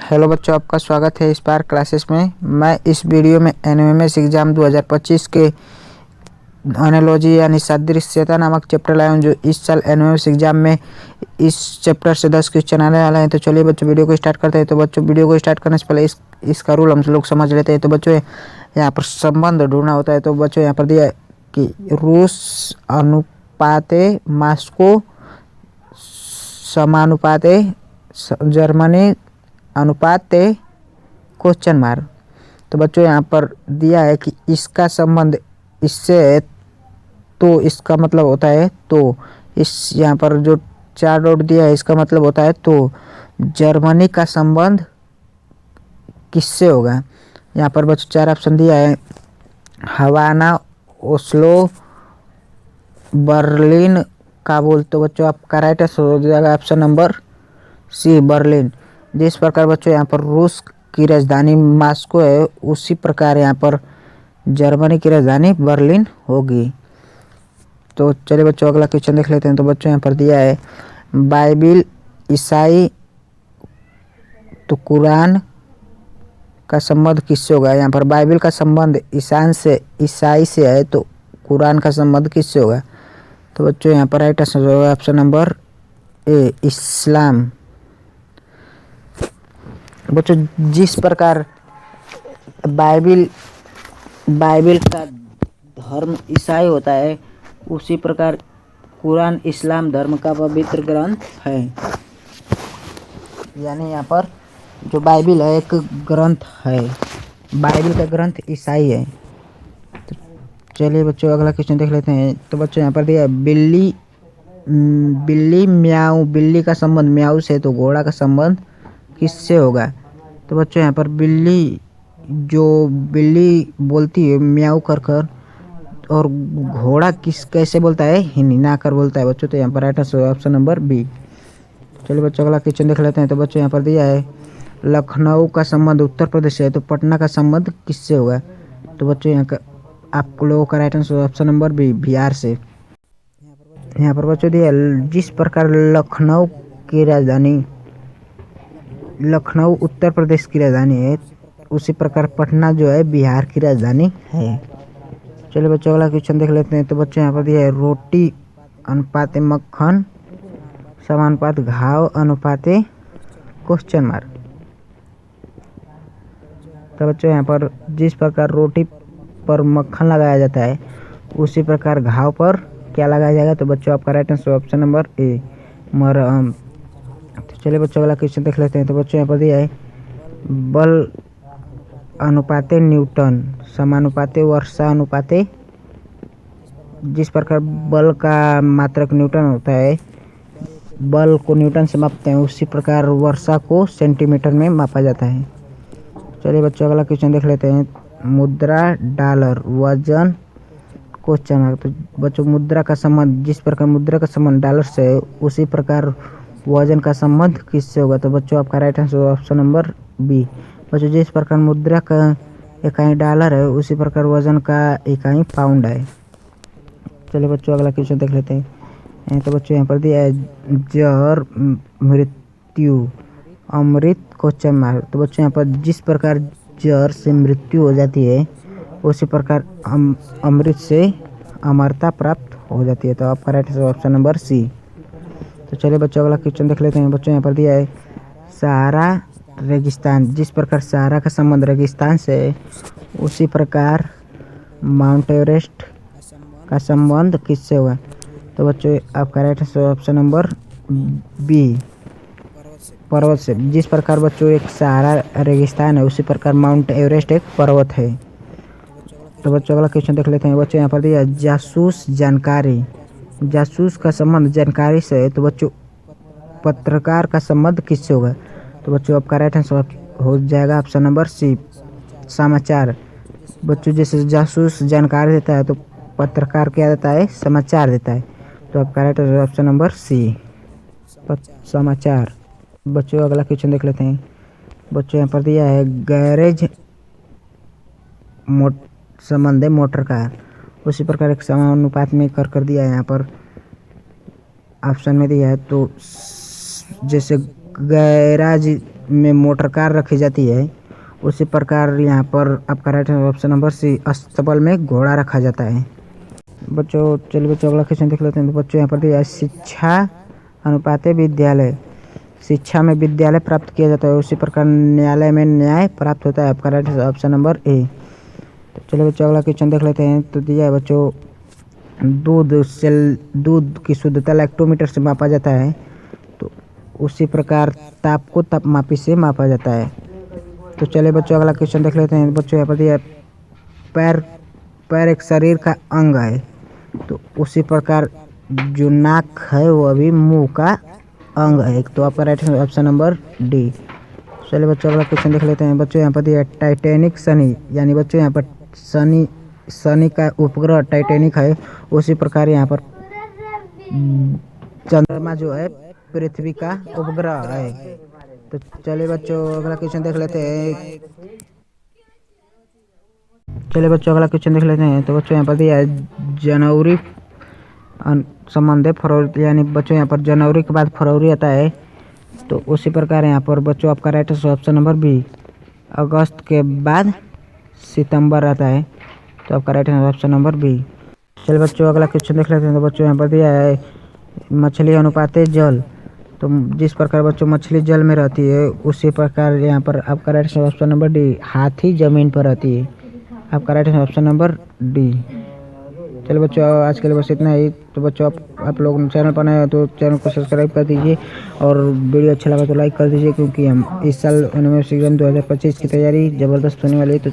Hello बच्चों, आपका स्वागत है स्पार्क क्लासेस में। मैं इस वीडियो में एनएमएमएस एग्ज़ाम 2025 के एनालॉजी यानी सादृश्यता नामक चैप्टर लाया हूँ, जो इस साल एनएमएमएस एग्ज़ाम में इस चैप्टर से 10 क्वेश्चन आने वाले हैं। तो चलिए बच्चों, वीडियो को स्टार्ट करते हैं। तो बच्चों, वीडियो को स्टार्ट करने से पहले इसका रूल हम लोग समझ लेते हैं। तो बच्चों, यहाँ पर संबंध ढूंढना होता है। तो बच्चों, यहाँ पर दिया है कि रूस अनुपाते मास्को समानुपाते जर्मनी अनुपात क्वेश्चन मार्क। तो बच्चों, यहाँ पर दिया है कि इसका संबंध इससे है, तो इसका मतलब होता है तो। इस यहाँ पर जो 4 डॉट दिया है, इसका मतलब होता है तो जर्मनी का संबंध किससे होगा। यहाँ पर बच्चों 4 ऑप्शन दिया है: हवाना, ओस्लो, बर्लिन, काबुल। तो बच्चों, आपका राइट आंसर हो जाएगा ऑप्शन नंबर सी, बर्लिन। जिस प्रकार बच्चों यहाँ पर रूस की राजधानी मास्को है, उसी प्रकार यहाँ पर जर्मनी की राजधानी बर्लिन होगी। तो चलिए बच्चों, अगला क्वेश्चन देख लेते हैं। तो बच्चों, यहाँ पर दिया है बाइबिल, ईसाई, तो कुरान का संबंध किससे होगा। यहाँ पर बाइबिल का संबंध ईसाई से है, तो कुरान का संबंध किससे होगा। तो बच्चों, यहाँ पर राइट आंसर होगा ऑप्शन नंबर ए, इस्लाम। बच्चों, जिस प्रकार बाइबिल का धर्म ईसाई होता है, उसी प्रकार कुरान इस्लाम धर्म का पवित्र ग्रंथ है। यानी यहाँ पर जो बाइबिल है एक ग्रंथ है, बाइबिल का ग्रंथ ईसाई है। तो चलिए बच्चों, अगला क्वेश्चन देख लेते हैं। तो बच्चों, यहाँ पर दिया है बिल्ली म्याऊ। बिल्ली का संबंध म्याऊ से, तो घोड़ा का संबंध किससे होगा। तो बच्चों, यहाँ पर बिल्ली बोलती है म्याऊ कर कर, और घोड़ा कैसे बोलता है, हिनहिना कर बोलता है बच्चों। तो यहाँ पर right answer option number B. चलिए बच्चों, अगला क्वेश्चन देख लेते हैं। तो बच्चों, यहाँ पर दिया है लखनऊ का संबंध उत्तर प्रदेश से है, तो पटना का संबंध किससे होगा। तो बच्चों, यहाँ का आप लोगों का right answer option number B, Bihar से। यहाँ पर बच्चों दिया जिस प्रकार लखनऊ उत्तर प्रदेश की राजधानी है, उसी प्रकार पटना जो है बिहार की राजधानी है। चलिए बच्चों, अगला क्वेश्चन देख लेते हैं। तो बच्चों, यहाँ पर दिया है रोटी अनुपाते मक्खन समानुपात घाव अनुपाते क्वेश्चन मार्क। तो बच्चों, यहाँ पर जिस प्रकार रोटी पर मक्खन लगाया जाता है, उसी प्रकार घाव पर क्या लगाया जाएगा। तो बच्चों, आपका right answer option number A, मरहम। तो चलिए बच्चों, अगला क्वेश्चन देख लेते हैं। तो बच्चों, यहाँ पर दिया है बल अनुपाते न्यूटन समानुपाते वर्षा अनुपाते। जिस प्रकार बल का मात्रक न्यूटन होता है, बल को न्यूटन से मापते हैं, उसी प्रकार वर्षा को सेंटीमीटर में मापा जाता है। चलिए बच्चों, अगला क्वेश्चन देख लेते हैं। मुद्रा डॉलर वजन क्वेश्चन मार्क। तो बच्चों, मुद्रा का संबंध, जिस प्रकार मुद्रा का संबंध डॉलर से है, उसी प्रकार वजन का संबंध किससे होगा। तो बच्चों, आपका right answer option number B. बच्चों, जिस प्रकार मुद्रा का इकाई डॉलर है, उसी प्रकार वजन का इकाई पाउंड है। चलिए बच्चों, अगला क्वेश्चन देख लेते हैं। तो बच्चों, यहाँ पर दिया है जहर मृत्यु अमृत क्वेश्चन मार्क। तो बच्चों, यहाँ पर जिस प्रकार जहर से मृत्यु हो जाती है, उसी प्रकार अमृत से अमरता प्राप्त हो जाती है। तो आपका right answer option number C. तो चलिए बच्चों, अगला क्वेश्चन देख लेते हैं। बच्चों, यहाँ पर दिया है सहारा रेगिस्तान। जिस प्रकार सहारा का संबंध रेगिस्तान से है, उसी प्रकार माउंट एवरेस्ट का संबंध किससे हुआ। तो बच्चों, आपका right answer option number B, पर्वत से। जिस प्रकार बच्चों एक सहारा रेगिस्तान है, उसी प्रकार माउंट एवरेस्ट एक पर्वत है। तो बच्चों, अगला क्वेश्चन देख लेते हैं। बच्चों, यहाँ पर दिया जासूस जानकारी। जासूस का संबंध जानकारी से है, तो बच्चों पत्रकार का संबंध किससे होगा। तो बच्चों, आपका राइट आंसर हो जाएगा ऑप्शन नंबर सी, समाचार। बच्चों, जैसे जासूस जानकारी देता है, तो पत्रकार क्या देता है, समाचार देता है। तो आपका right answer option number C, समाचार। बच्चों, अगला क्वेश्चन देख लेते हैं। बच्चों, यहाँ पर दिया है गैरेज संबंध है मोटर कार, उसी प्रकार एक समानुपात में कर दिया है। यहाँ पर ऑप्शन में दिया है, तो जैसे गैराज में मोटर कार रखी जाती है, उसी प्रकार यहाँ पर आपका राइट ऑप्शन नंबर सी, अस्तबल में घोड़ा रखा जाता है। बच्चों चलिए बच्चों अगला क्वेश्चन देख लेते हैं। तो बच्चों यहाँ पर दिया है शिक्षा अनुपात विद्यालय। शिक्षा में विद्यालय प्राप्त किया जाता है, उसी प्रकार न्यायालय में न्याय प्राप्त होता है। आपका राइट ऑप्शन नंबर ए। तो चलिए बच्चों अगला क्वेश्चन देख लेते हैं। तो दिया है बच्चों दूध की शुद्धता लैक्टोमीटर से मापा जाता है, तो उसी प्रकार ताप को तापमापी से मापा जाता है। तो चलिए बच्चों अगला क्वेश्चन देख लेते हैं। बच्चों यहाँ पर दिया है पैर एक शरीर का अंग है, तो उसी प्रकार जो नाक है वो अभी मुंह का अंग है। तो आपका राइट ऑप्शन नंबर डी। चलिए बच्चों अगला क्वेश्चन देख लेते हैं। बच्चों यहाँ पर दिया है टाइटैनिक शनि, यानी बच्चों यहाँ पर शनि का उपग्रह टाइटैनिक है, उसी प्रकार यहाँ पर चंद्रमा जो है पृथ्वी का उपग्रह है। तो चलिए बच्चों अगला क्वेश्चन देख लेते हैं। तो बच्चों यहाँ पर दिया है जनवरी संबंध फरवरी, यानी बच्चों यहाँ पर जनवरी के बाद फरवरी आता है, तो उसी प्रकार यहाँ पर बच्चों आपका राइट ऑप्शन नंबर बी, अगस्त के बाद सितंबर आता है। तो आपका राइट ऑप्शन नंबर बी। चलिए बच्चों अगला क्वेश्चन देख लेते हैं। तो बच्चों यहाँ पर दिया है मछली अनुपात जल। तो जिस प्रकार बच्चों मछली जल में रहती है, उसी प्रकार यहाँ पर आपका राइट ऑप्शन नंबर डी, हाथी जमीन पर रहती है। आपका राइट ऑप्शन नंबर डी। चलिए बच्चों आज के लिए बस इतना ही। तो बच्चों आप लोग चैनल पर नए हो तो चैनल को सब्सक्राइब कर दीजिए, और वीडियो अच्छा लगा तो लाइक कर दीजिए, क्योंकि हम इस साल यूनिवर्सिटी एग्जाम 2025 की तैयारी ज़बरदस्त होने वाली है। तो